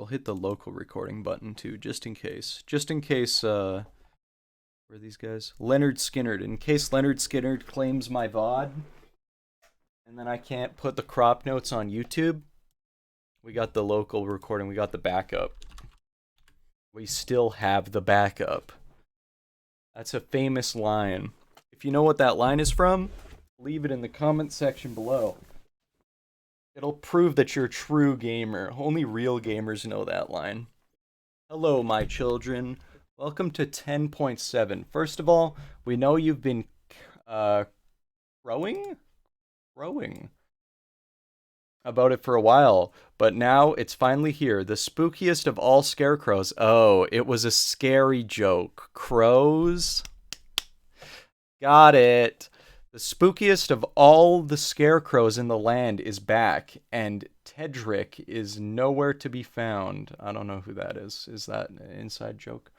We'll hit the local recording button too, just in case. Just in case, where are these guys? Leonard Skinnerd. In case Leonard Skinnerd claims my VOD, and then I can't put the crop notes on YouTube, we got the local recording, we got the backup. We still have the backup. That's a famous line. If you know what that line is from, leave it in the comment section below. It'll prove that you're a true gamer. Only real gamers know that line. Hello, my children. Welcome to 10.7. First of all, we know you've been crowing about it for a while, but now it's finally here. The spookiest of all scarecrows. Oh, it was a scary joke. Crows? Got it. The spookiest of all the scarecrows in the land is back, and Tedric is nowhere to be found. I don't know who that is. Is that an inside joke?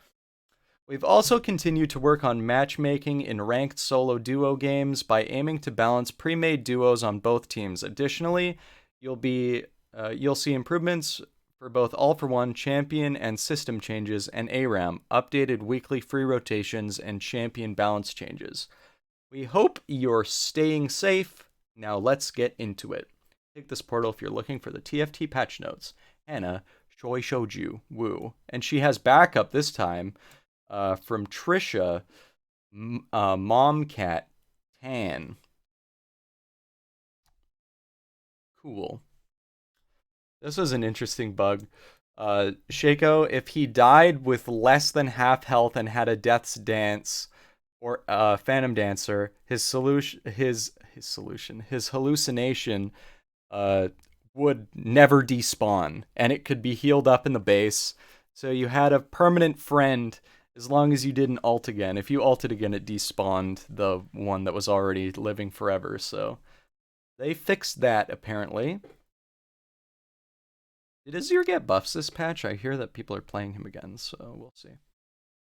We've also continued to work on matchmaking in ranked solo duo games by aiming to balance pre-made duos on both teams. Additionally, you'll see improvements for both All for One, champion and system changes, and ARAM, updated weekly free rotations, and champion balance changes. We hope you're staying safe. Now let's get into it. Take this portal if you're looking for the Tft Patch Notes. Hannah Choi Shouju Woo. And she has backup this time from Trisha Momcat Tan. Cool. This was an interesting bug. Shaco, if he died with less than half health and had a Death's Dance or Phantom Dancer, his hallucination would never despawn, and it could be healed up in the base. So you had a permanent friend as long as you didn't ult again. If you ulted again, it despawned the one that was already living forever. So they fixed that, apparently. Did Azir get buffs this patch? I hear that people are playing him again, so we'll see.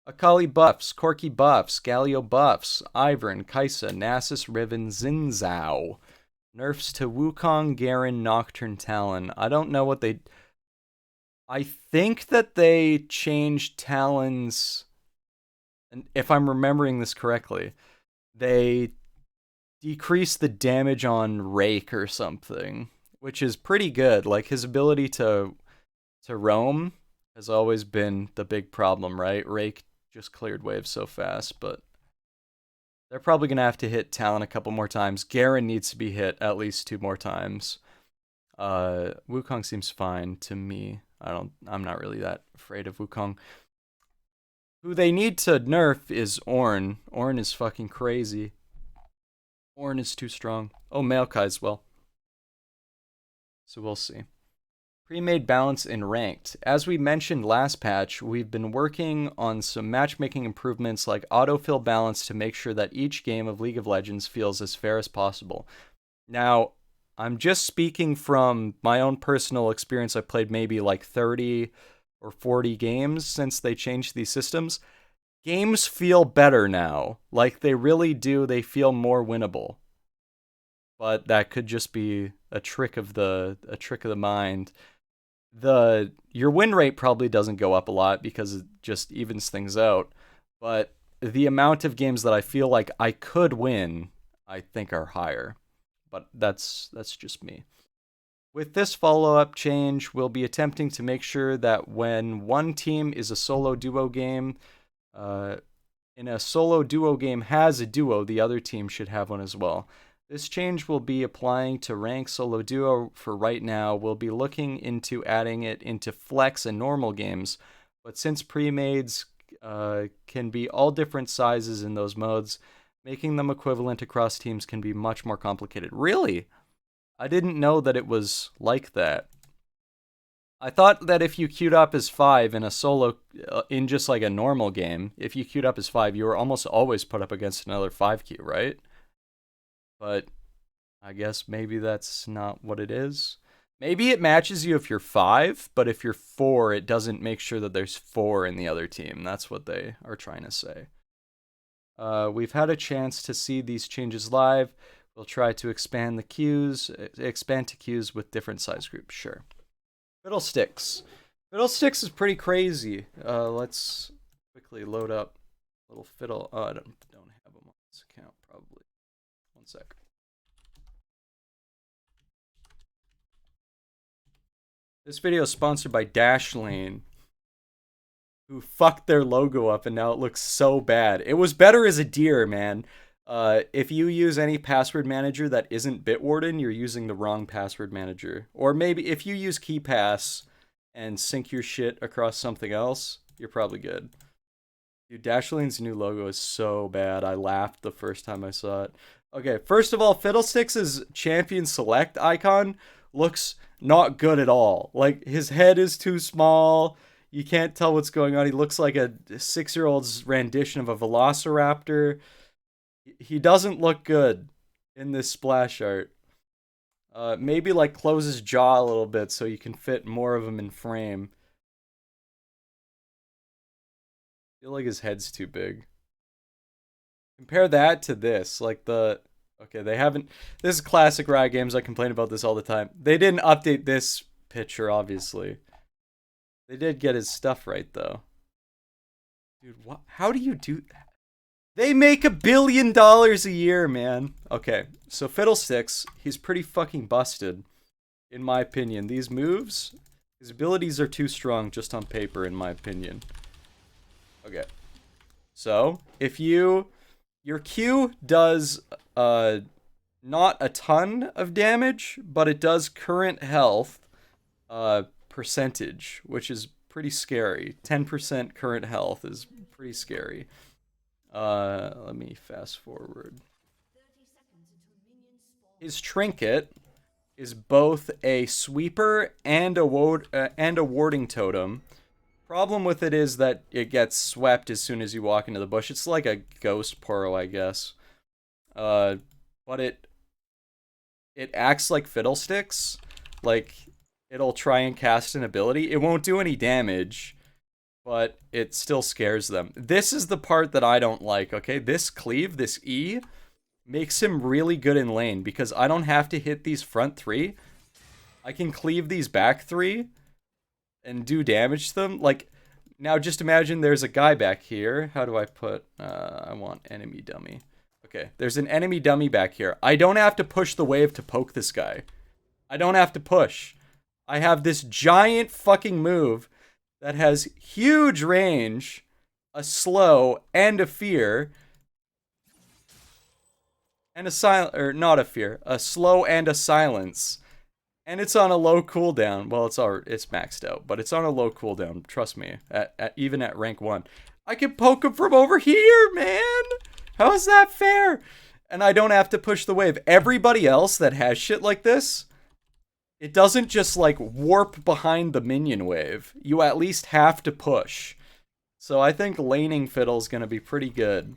Akali buffs, Corki buffs, Galio buffs, Ivern, Kaisa, Nasus, Riven, Xin Zhao. Nerfs to Wukong, Garen, Nocturne, Talon. I don't know what they... I think that they changed Talon's... And if I'm remembering this correctly, they decreased the damage on Rake or something, which is pretty good. Like, his ability to roam has always been the big problem, right? Rake just cleared waves so fast, but they're probably going to have to hit Talon a couple more times. Garen needs to be hit at least 2 more times. Wukong seems fine to me. I'm not really that afraid of Wukong. Who they need to nerf is Ornn. Ornn is fucking crazy. Ornn is too strong. Oh, Maokai as well. So we'll see. Pre-made balance in ranked. As we mentioned last patch, we've been working on some matchmaking improvements like autofill balance to make sure that each game of League of Legends feels as fair as possible. Now, I'm just speaking from my own personal experience. I've played maybe like 30 or 40 games since they changed these systems. Games feel better now. Like, they really do. They feel more winnable. But that could just be a trick of the mind. Your win rate probably doesn't go up a lot because it just evens things out, but the amount of games that I feel like I could win, I think are higher. But that's just me. With this follow-up change, we'll be attempting to make sure that when one team is a solo duo game, in a solo duo game has a duo, the other team should have one as well. This change will be applying to rank solo duo for right now. We'll be looking into adding it into flex and normal games, but since pre-mades can be all different sizes in those modes, making them equivalent across teams can be much more complicated. Really? I didn't know that it was like that. I thought that if you queued up as 5 in a solo, in just like a normal game, if you queued up as 5, you were almost always put up against another 5 queue, right? But I guess maybe that's not what it is. Maybe it matches you if you're 5, but if you're 4, it doesn't make sure that there's 4 in the other team. That's what they are trying to say. We've had a chance to see these changes live. We'll try to expand to queues with different size groups, sure. Fiddlesticks. Fiddlesticks is pretty crazy. Let's quickly load up little Fiddle. Oh, I don't have him on this account, probably. One sec. This video is sponsored by Dashlane, who fucked their logo up and now it looks so bad. It was better as a deer, man. If you use any password manager that isn't Bitwarden, you're using the wrong password manager. Or maybe if you use KeePass and sync your shit across something else, you're probably good. Dude, Dashlane's new logo is so bad. I laughed the first time I saw it. Okay, first of all, Fiddlesticks' champion select icon looks not good at all. Like, his head is too small. You can't tell what's going on. He looks like a 6-year-old's rendition of a velociraptor. He doesn't look good in this splash art. Maybe, like, close his jaw a little bit so you can fit more of him in frame. I feel like his head's too big. Compare that to this, like the... Okay, they haven't... This is classic Riot Games, I complain about this all the time. They didn't update this picture, obviously. They did get his stuff right, though. Dude, what? How do you do that? They make $1 billion a year, man. Okay, so Fiddlesticks, he's pretty fucking busted, in my opinion. These moves, his abilities are too strong just on paper, in my opinion. Okay. So, if your Q does not a ton of damage, but it does current health percentage, which is pretty scary. 10% current health is pretty scary. Let me fast forward. His trinket is both a sweeper and a warding totem. Problem with it is that it gets swept as soon as you walk into the bush. It's like a ghost poro, I guess. But it acts like Fiddlesticks. Like, it'll try and cast an ability. It won't do any damage, but it still scares them. This is the part that I don't like, okay? This cleave, this E, makes him really good in lane because I don't have to hit these front 3. I can cleave these back 3 and do damage to them. Like, now just imagine there's a guy back here. How do I put, I want enemy dummy. Okay, there's an enemy dummy back here. I don't have to push the wave to poke this guy. I don't have to push. I have this giant fucking move that has huge range, a slow, and a fear. And a silent, or not a fear, a slow and a silence. And it's on a low cooldown. Well, it's maxed out, but it's on a low cooldown. Trust me. Even at rank 1, I can poke him from over here, man. How is that fair? And I don't have to push the wave. Everybody else that has shit like this, it doesn't just like warp behind the minion wave. You at least have to push. So I think laning Fiddle's gonna be pretty good.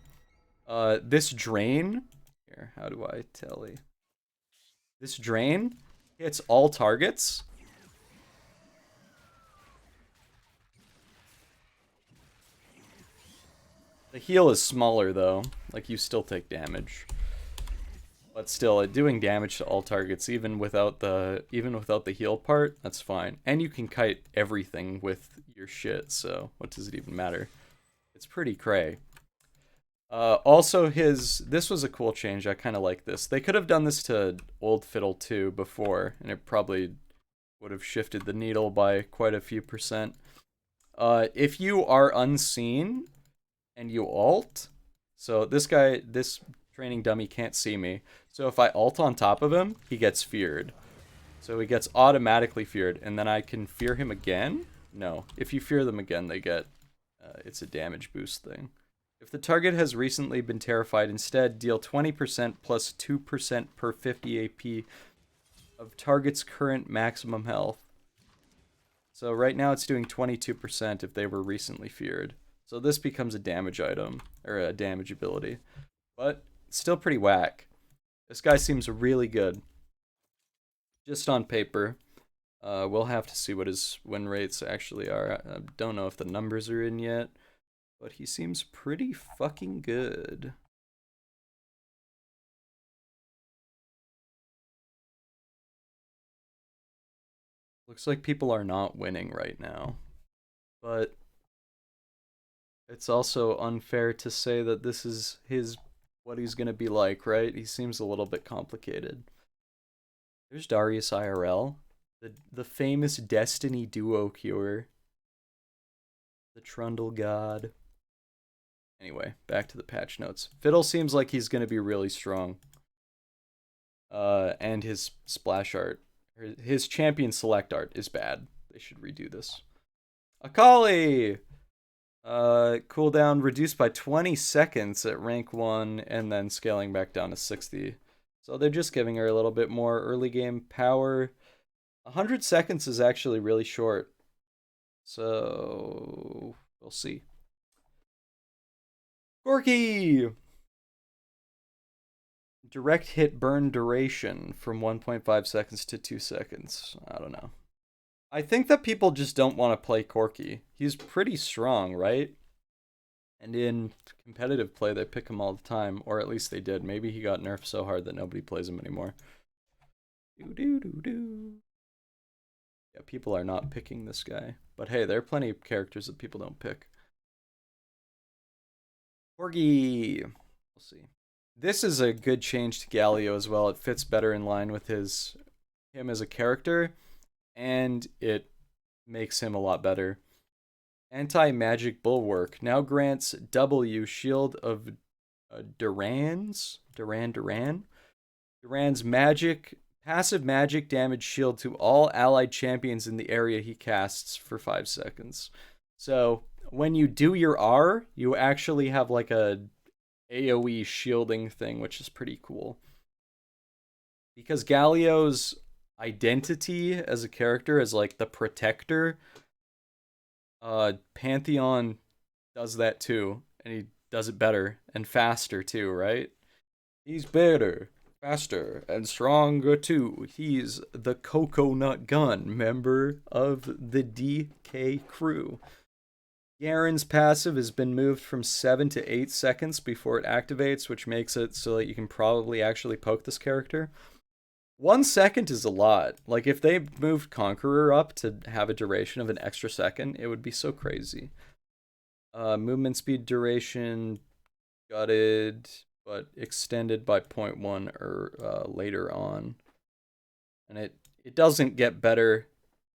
This drain. Here, how do I tally? This drain hits all targets. The heal is smaller though, like you still take damage. But still, doing damage to all targets even without the heal part, that's fine. And you can kite everything with your shit, so what does it even matter? It's pretty cray. Also, this was a cool change. I kind of like this. They could have done this to old Fiddle 2 before, and it probably would have shifted the needle by quite a few percent. If you are unseen and you ult, so this training dummy can't see me. So if I ult on top of him, he gets feared. So he gets automatically feared, and then I can fear him again? No. If you fear them again, they get... it's a damage boost thing. If the target has recently been terrified, instead deal 20% plus 2% per 50 AP of target's current maximum health. So right now it's doing 22% if they were recently feared. So this becomes a damage item, or a damage ability. But it's still pretty whack. This guy seems really good. Just on paper. We'll have to see what his win rates actually are. I don't know if the numbers are in yet. But he seems pretty fucking good. Looks like people are not winning right now. But it's also unfair to say that this is what he's gonna be like, right? He seems a little bit complicated. There's Darius IRL, the famous Destiny duo cure, the Trundle God. Anyway, back to the patch notes. Fiddle seems like he's gonna be really strong. And his splash art, his champion select art is bad. They should redo this. Akali! Cooldown reduced by 20 seconds at rank 1 and then scaling back down to 60. So they're just giving her a little bit more early game power. 100 seconds is actually really short. So we'll see. Corki! Direct hit burn duration from 1.5 seconds to 2 seconds. I don't know. I think that people just don't want to play Corki. He's pretty strong, right? And in competitive play, they pick him all the time, or at least they did. Maybe he got nerfed so hard that nobody plays him anymore. Yeah, people are not picking this guy. But hey, there are plenty of characters that people don't pick. Corgi! We'll see. This is a good change to Galio as well. It fits better in line with him as a character, and it makes him a lot better. Anti-magic bulwark now grants W shield of Duran's passive magic damage shield to all allied champions in the area he casts for 5 seconds. So when you do your R, you actually have like a AoE shielding thing, which is pretty cool. Because Galio's identity as a character is like the protector, Pantheon does that too, and he does it better and faster too, right? He's better, faster, and stronger too. He's the Coconut Gun member of the DK crew. Garen's passive has been moved from 7 to 8 seconds before it activates, which makes it so that you can probably actually poke this character. 1 second is a lot. Like, if they moved Conqueror up to have a duration of an extra second, it would be so crazy. Movement speed duration gutted, but extended by 0.1 or later on. And it doesn't get better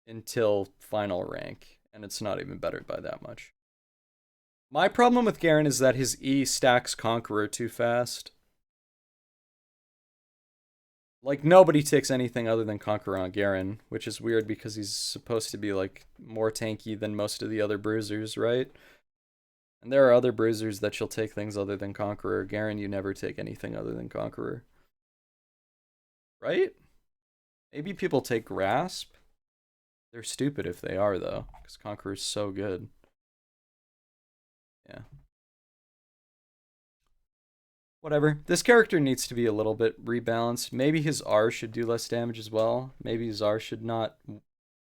until final rank, and it's not even better by that much. My problem with Garen is that his E stacks Conqueror too fast. Like, nobody takes anything other than Conqueror on Garen, which is weird because he's supposed to be, like, more tanky than most of the other bruisers, right? And there are other bruisers that you'll take things other than Conqueror. Garen, you never take anything other than Conqueror. Right? Maybe people take Grasp? They're stupid if they are, though, because Conqueror's so good. Yeah. Whatever. This character needs to be a little bit rebalanced. Maybe his R should do less damage as well. Maybe his R should not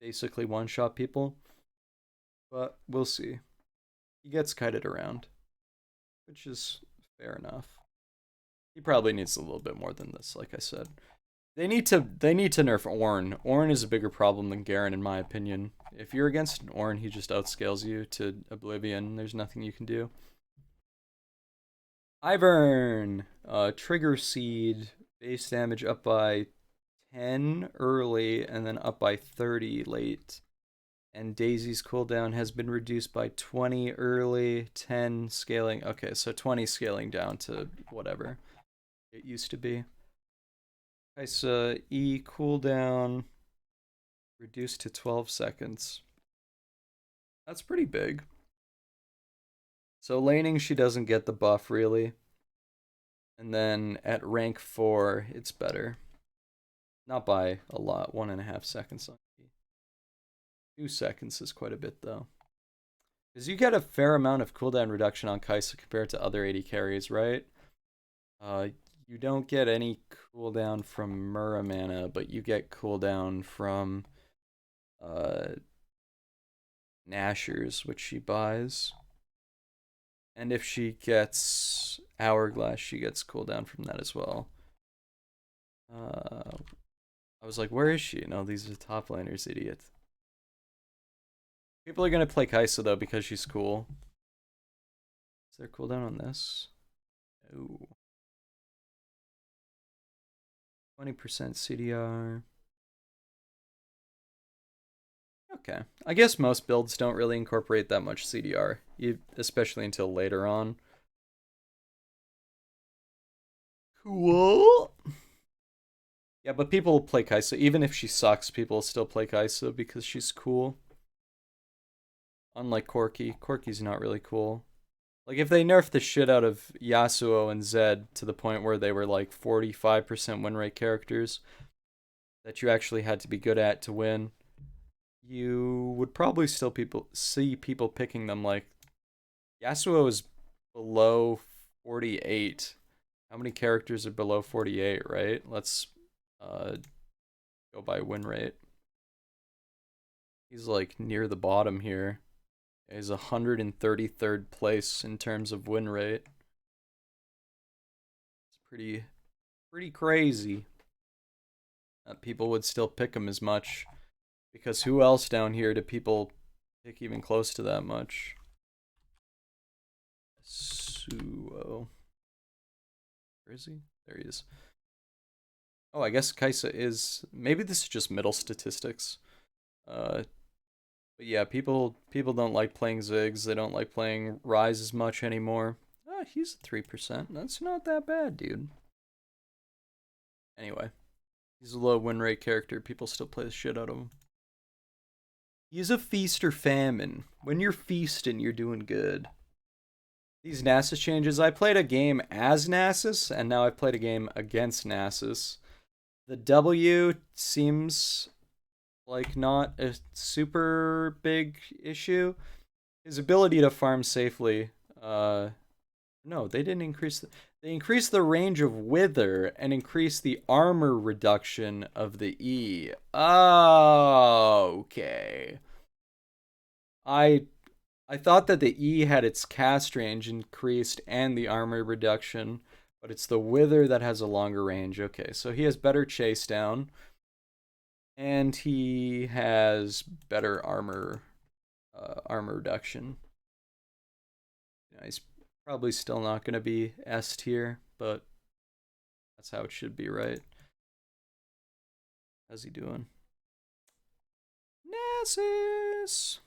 basically one-shot people. But we'll see. He gets kited around, which is fair enough. He probably needs a little bit more than this, like I said. They need to nerf Ornn. Ornn is a bigger problem than Garen, in my opinion. If you're against an Ornn, he just outscales you to oblivion. There's nothing you can do. Ivern, Trigger Seed, base damage up by 10 early and then up by 30 late. And Daisy's cooldown has been reduced by 20 early, 10 scaling. Okay, so 20 scaling down to whatever it used to be. Kaisa E cooldown reduced to 12 seconds. That's pretty big. So laning, she doesn't get the buff, really. And then at rank 4, it's better. Not by a lot, 1.5 seconds on E. 2 seconds is quite a bit, though. Because you get a fair amount of cooldown reduction on Kaisa compared to other AD carries, right? You don't get any cooldown from Muramana, but you get cooldown from Nashor's, which she buys. And if she gets Hourglass, she gets cooldown from that as well. I was like, where is she? No, these are top laners, idiot. People are gonna play Kaisa though because she's cool. Is there cooldown on this? Oh. 20% CDR. Okay. I guess most builds don't really incorporate that much CDR, especially until later on. Cool. Yeah, but people play Kaisa. Even if she sucks, people still play Kaisa because she's cool. Unlike Corki. Corki's not really cool. Like, if they nerfed the shit out of Yasuo and Zed to the point where they were like 45% win rate characters that you actually had to be good at to win, you would probably still see people picking them. Like, Yasuo is below 48. How many characters are below 48, right? Let's go by win rate. He's like near the bottom here. He's 133rd place in terms of win rate. It's pretty crazy that people would still pick him as much. Because who else down here do people pick even close to that much? Suo. Where is he? There he is. Oh, I guess Kaisa is... Maybe this is just middle statistics. But yeah, people don't like playing Ziggs. They don't like playing Rise as much anymore. Oh, he's 3%. That's not that bad, dude. Anyway. He's a low win rate character. People still play the shit out of him. He's a feast or famine. When you're feasting, you're doing good. These Nasus changes, I played a game as Nasus, and now I've played a game against Nasus. The W seems like not a super big issue. His ability to farm safely, no, they didn't increase they increased the range of Wither and increased the armor reduction of the E. Oh, okay. I thought that the E had its cast range increased and the armor reduction, but it's the Wither that has a longer range. Okay, so he has better chase down, and he has better armor reduction. Yeah, he's probably still not going to be S tier, but that's how it should be, right? How's he doing? Nasus!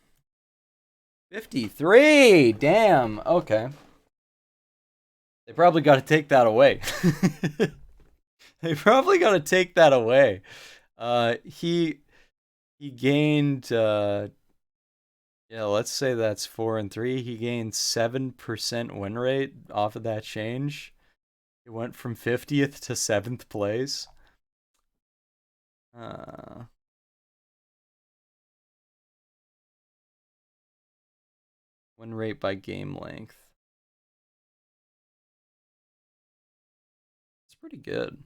53! Damn, okay. They probably got to take that away. They probably got to take that away. He gained, yeah, let's say that's 4 and 3. He gained 7% win rate off of that change. It went from 50th to 7th place. Win rate by game length. It's pretty good.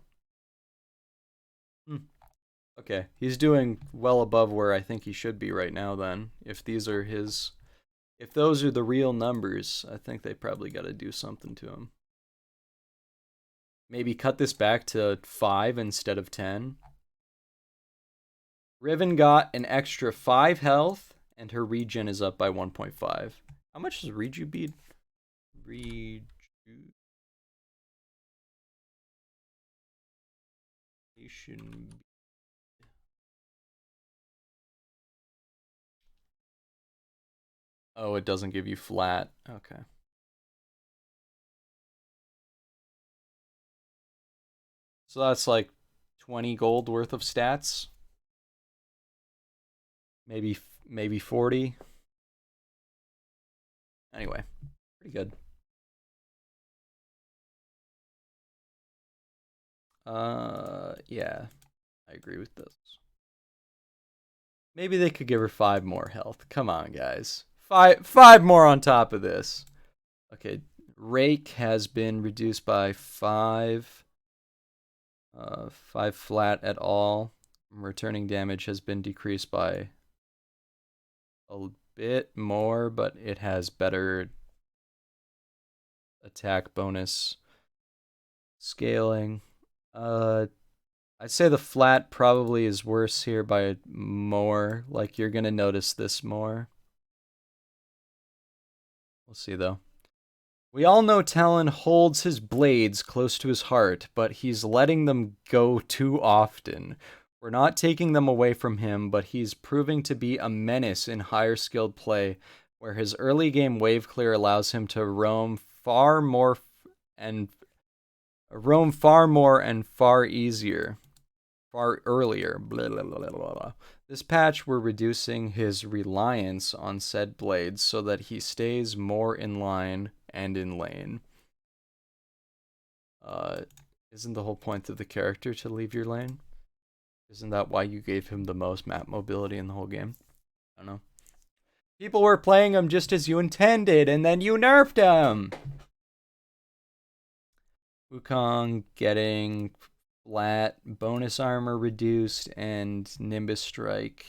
Okay, he's doing well above where I think he should be right now then. If these are his... If those are the real numbers, I think they probably got to do something to him. Maybe cut this back to 5 instead of 10. Riven got an extra 5 health, and her regen is up by 1.5. How much does Reju beat? Reju... Oh, it doesn't give you flat. Okay. So that's like 20 gold worth of stats. Maybe 40. Anyway, pretty good. Yeah, I agree with this. Maybe they could give her 5 more health. Come on, guys. Five more on top of this. Okay, Rake has been reduced by 5. 5 flat at all. Returning damage has been decreased by a bit more, but it has better attack bonus scaling. I'd say the flat probably is worse here by more. Like, you're gonna notice this more. We'll see, though. We all know Talon holds his blades close to his heart, but he's letting them go too often. We're not taking them away from him, but he's proving to be a menace in higher skilled play, where his early game wave clear allows him to roam far more and far easier, far earlier. Blah, blah, blah, blah, blah. This patch, we're reducing his reliance on said blades so that he stays more in line and in lane. Isn't the whole point of the character to leave your lane? Isn't that why you gave him the most map mobility in the whole game? I don't know. People were playing him just as you intended, and then you nerfed him! Wukong getting flat bonus armor reduced and Nimbus Strike.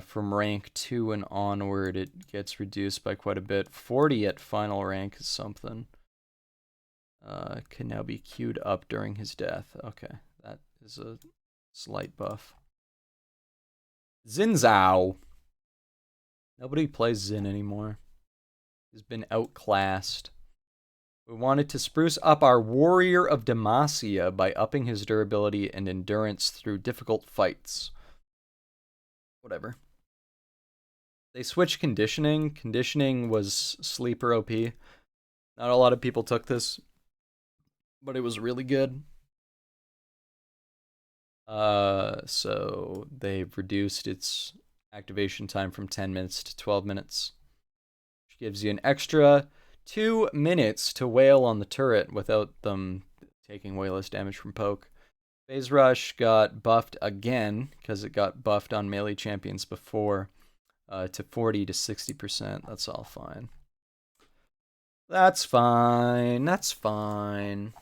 From rank 2 and onward, it gets reduced by quite a bit. 40 at final rank is something. Can now be queued up during his death. Okay, that is a slight buff. Xin Zhao. Nobody plays Xin anymore. He's been outclassed. We wanted to spruce up our Warrior of Demacia by upping his durability and endurance through difficult fights. Whatever. They switched conditioning. Conditioning was sleeper OP. Not a lot of people took this, but it was really good. So they've reduced its activation time from 10 minutes to 12 minutes, which gives you an extra 2 minutes to wail on the turret without them taking way less damage from poke. Phase Rush got buffed again, because it got buffed on melee champions before, to 40 to 60%. That's all fine. That's fine. That's fine.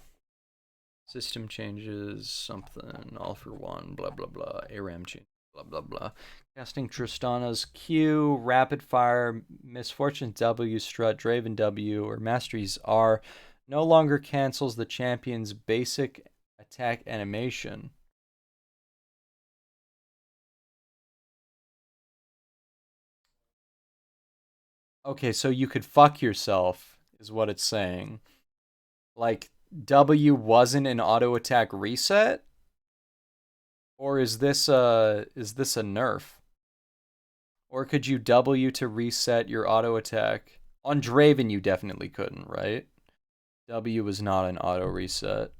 System changes, something, all for one, blah, blah, blah. ARAM change, blah, blah, blah. Casting Tristana's Q, Rapid Fire, Misfortune W, Strut, Draven W, or Masteries R no longer cancels the champion's basic attack animation. Okay, so you could fuck yourself, is what it's saying. Like, W wasn't an auto attack reset? Or is this a nerf? Or could you W to reset your auto attack? On Draven you definitely couldn't, right? W was not an auto reset.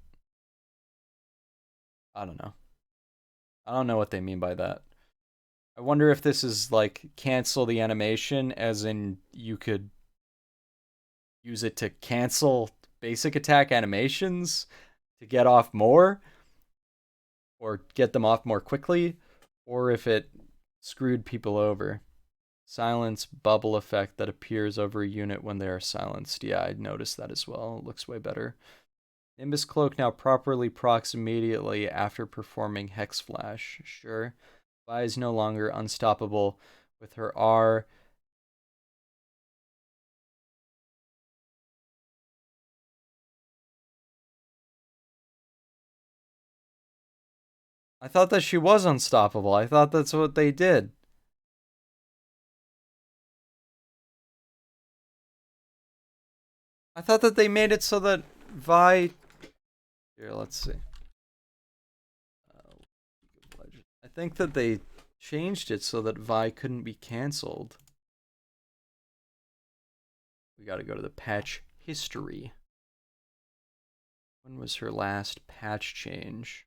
I don't know. I don't know what they mean by that. I wonder if this is like cancel the animation, as in you could use it to cancel basic attack animations to get off more, or get them off more quickly, or if it screwed people over. Silence bubble effect that appears over a unit when they are silenced. Yeah, I noticed that as well. It looks way better. Nimbus Cloak now properly procs immediately after performing Hex Flash. Sure. Vi is no longer unstoppable with her R. I thought that she was unstoppable. I thought that's what they did. I thought that they made it so that Vi... Here, let's see. I think that they changed it so that Vi couldn't be cancelled. We gotta go to the patch history. When was her last patch change?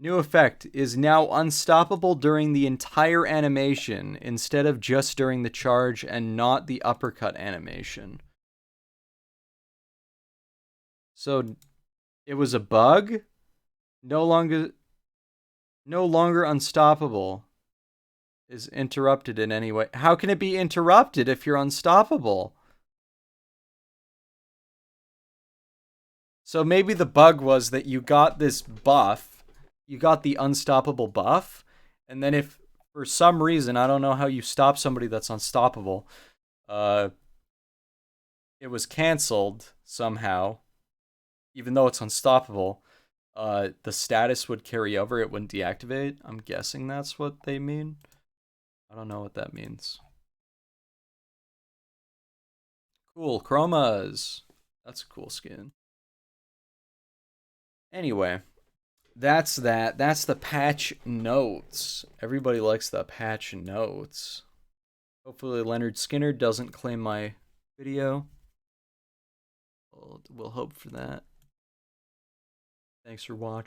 New effect is now unstoppable during the entire animation instead of just during the charge and not the uppercut animation. So it was a bug? No longer unstoppable is interrupted in any way. How can it be interrupted if you're unstoppable? So maybe the bug was that you got this buff, you got the unstoppable buff, and then if for some reason, I don't know how you stop somebody that's unstoppable, it was canceled somehow, even though it's unstoppable, the status would carry over, it wouldn't deactivate. I'm guessing that's what they mean. I don't know what that means. Cool, chromas. That's a cool skin. Anyway, that's that. That's the patch notes. Everybody likes the patch notes. Hopefully Leonard Skinner doesn't claim my video. We'll hope for that. Thanks for watching.